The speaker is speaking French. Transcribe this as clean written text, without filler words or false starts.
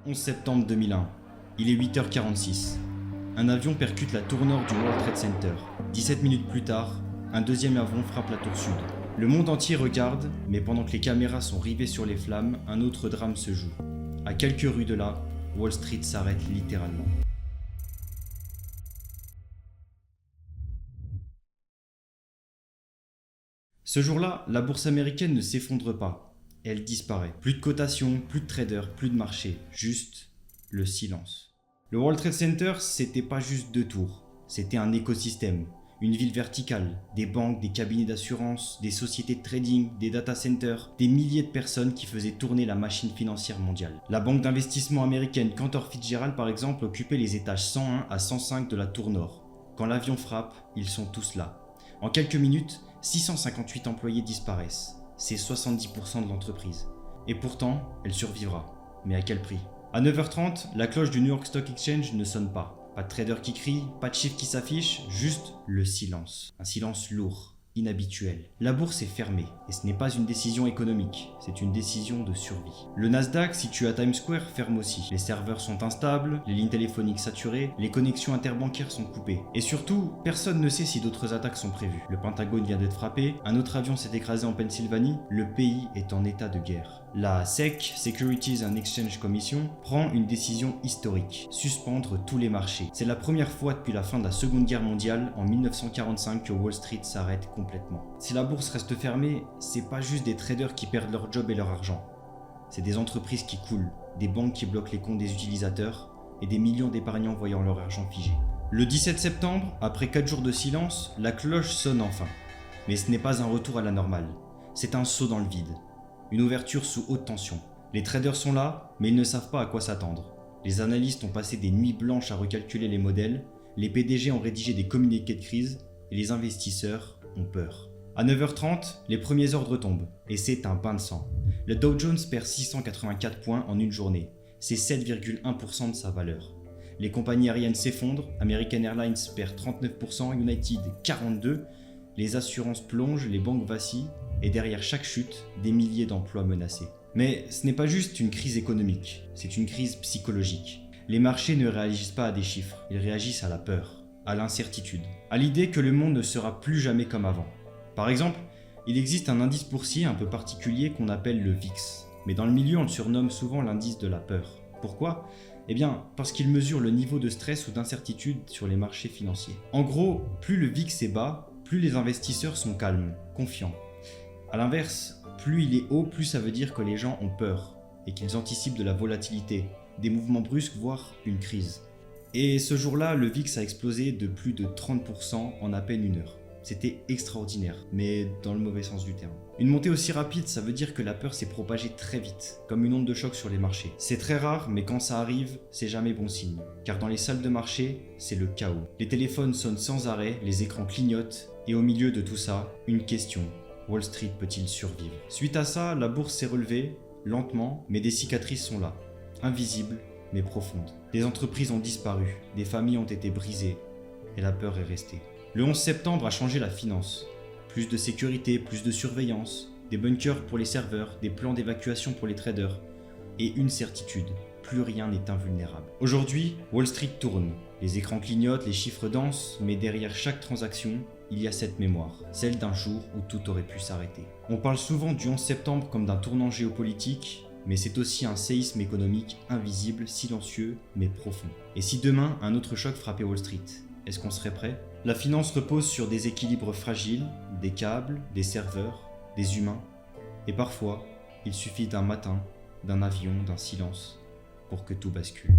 11 septembre 2001. Il est 8h46. Un avion percute la tour nord du World Trade Center. 17 minutes plus tard, un deuxième avion frappe la tour sud. Le monde entier regarde, mais pendant que les caméras sont rivées sur les flammes, un autre drame se joue. À quelques rues de là, Wall Street s'arrête littéralement. Ce jour-là, la bourse américaine ne s'effondre pas. Elle disparaît. Plus de cotations, plus de traders, plus de marché. Juste le silence. Le World Trade Center, c'était pas juste deux tours. C'était un écosystème. Une ville verticale. Des banques, des cabinets d'assurance, des sociétés de trading, des data centers. Des milliers de personnes qui faisaient tourner la machine financière mondiale. La banque d'investissement américaine Cantor Fitzgerald, par exemple, occupait les étages 101 à 105 de la tour nord. Quand l'avion frappe, ils sont tous là. En quelques minutes, 658 employés disparaissent. C'est 70% de l'entreprise. Et pourtant, elle survivra. Mais à quel prix ? À 9h30, la cloche du New York Stock Exchange ne sonne pas. Pas de trader qui crie, pas de chiffre qui s'affiche, juste le silence. Un silence lourd, inhabituel. La bourse est fermée, et ce n'est pas une décision économique, c'est une décision de survie. Le Nasdaq, situé à Times Square, ferme aussi. Les serveurs sont instables, les lignes téléphoniques saturées, les connexions interbancaires sont coupées. Et surtout, personne ne sait si d'autres attaques sont prévues. Le Pentagone vient d'être frappé, un autre avion s'est écrasé en Pennsylvanie, le pays est en état de guerre. La SEC, Securities and Exchange Commission, prend une décision historique, suspendre tous les marchés. C'est la première fois depuis la fin de la Seconde Guerre mondiale, en 1945, que Wall Street s'arrête complètement. Si la bourse reste fermée, c'est pas juste des traders qui perdent leur job et leur argent. C'est des entreprises qui coulent, des banques qui bloquent les comptes des utilisateurs et des millions d'épargnants voyant leur argent figé. Le 17 septembre, après 4 jours de silence, la cloche sonne enfin. Mais ce n'est pas un retour à la normale, c'est un saut dans le vide. Une ouverture sous haute tension. Les traders sont là, mais ils ne savent pas à quoi s'attendre. Les analystes ont passé des nuits blanches à recalculer les modèles, les PDG ont rédigé des communiqués de crise, et les investisseurs ont peur. À 9h30, les premiers ordres tombent, et c'est un bain de sang. Le Dow Jones perd 684 points en une journée, c'est 7,1% de sa valeur. Les compagnies aériennes s'effondrent, American Airlines perd 39%, United 42%, les assurances plongent, les banques vacillent, et derrière chaque chute, des milliers d'emplois menacés. Mais ce n'est pas juste une crise économique, c'est une crise psychologique. Les marchés ne réagissent pas à des chiffres, ils réagissent à la peur, à l'incertitude, à l'idée que le monde ne sera plus jamais comme avant. Par exemple, il existe un indice boursier un peu particulier qu'on appelle le VIX, mais dans le milieu on le surnomme souvent l'indice de la peur. Pourquoi ? Eh bien, parce qu'il mesure le niveau de stress ou d'incertitude sur les marchés financiers. En gros, plus le VIX est bas, plus les investisseurs sont calmes, confiants. A l'inverse, plus il est haut, plus ça veut dire que les gens ont peur et qu'ils anticipent de la volatilité, des mouvements brusques, voire une crise. Et ce jour-là, le VIX a explosé de plus de 30% en à peine une heure. C'était extraordinaire, mais dans le mauvais sens du terme. Une montée aussi rapide, ça veut dire que la peur s'est propagée très vite, comme une onde de choc sur les marchés. C'est très rare, mais quand ça arrive, c'est jamais bon signe. Car dans les salles de marché, c'est le chaos. Les téléphones sonnent sans arrêt, les écrans clignotent, et au milieu de tout ça, une question. Wall Street peut-il survivre ? Suite à ça, la bourse s'est relevée, lentement, mais des cicatrices sont là, invisibles, mais profondes. Des entreprises ont disparu, des familles ont été brisées, et la peur est restée. Le 11 septembre a changé la finance. Plus de sécurité, plus de surveillance, des bunkers pour les serveurs, des plans d'évacuation pour les traders, et une certitude, plus rien n'est invulnérable. Aujourd'hui, Wall Street tourne, les écrans clignotent, les chiffres dansent, mais derrière chaque transaction, il y a cette mémoire, celle d'un jour où tout aurait pu s'arrêter. On parle souvent du 11 septembre comme d'un tournant géopolitique, mais c'est aussi un séisme économique invisible, silencieux, mais profond. Et si demain, un autre choc frappait Wall Street, est-ce qu'on serait prêt ? La finance repose sur des équilibres fragiles, des câbles, des serveurs, des humains. Et parfois, il suffit d'un matin, d'un avion, d'un silence, pour que tout bascule.